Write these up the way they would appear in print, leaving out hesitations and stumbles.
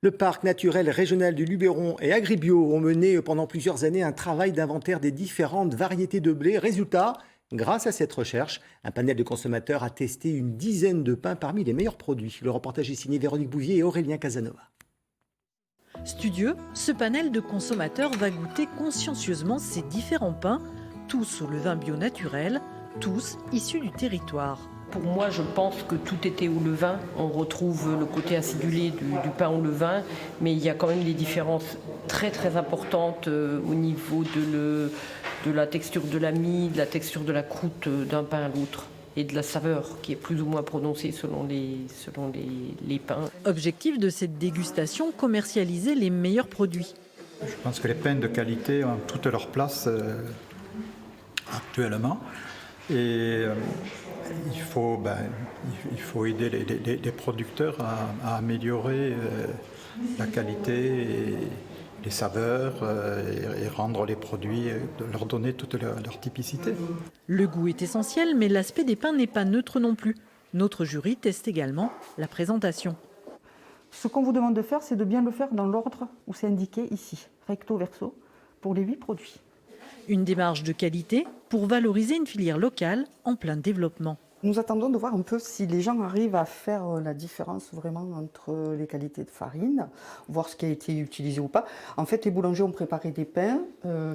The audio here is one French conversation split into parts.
Le parc naturel régional du Luberon et Agribio ont mené pendant plusieurs années un travail d'inventaire des différentes variétés de blé. Résultat, grâce à cette recherche, un panel de consommateurs a testé une dizaine de pains parmi les meilleurs produits. Le reportage est signé Véronique Bouvier et Aurélien Casanova. Studieux, ce panel de consommateurs va goûter consciencieusement ces différents pains, tous au levain bio naturel, tous issus du territoire. Pour moi, je pense que tout était au levain. On retrouve le côté acidulé du pain au levain, mais il y a quand même des différences très très importantes au niveau de la texture de la mie, de la texture de la croûte d'un pain à l'autre et de la saveur qui est plus ou moins prononcée selon les pains. Objectif de cette dégustation, commercialiser les meilleurs produits. Je pense que les pains de qualité ont toute leur place actuellement. Et il faut aider les producteurs à améliorer la qualité et les saveurs et rendre les produits, leur donner toute leur typicité. Le goût est essentiel, mais l'aspect des pains n'est pas neutre non plus. Notre jury teste également la présentation. Ce qu'on vous demande de faire, c'est de bien le faire dans l'ordre où c'est indiqué ici, recto verso, pour les 8 produits. Une démarche de qualité pour valoriser une filière locale en plein développement. Nous attendons de voir un peu si les gens arrivent à faire la différence vraiment entre les qualités de farine, voir ce qui a été utilisé ou pas. En fait, les boulangers ont préparé des pains,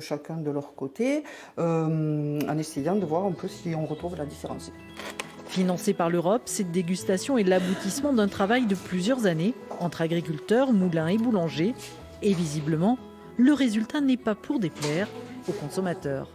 chacun de leur côté, en essayant de voir un peu si on retrouve la différence. Financée par l'Europe, cette dégustation est l'aboutissement d'un travail de plusieurs années entre agriculteurs, moulins et boulangers. Et visiblement, le résultat n'est pas pour déplaire aux consommateurs.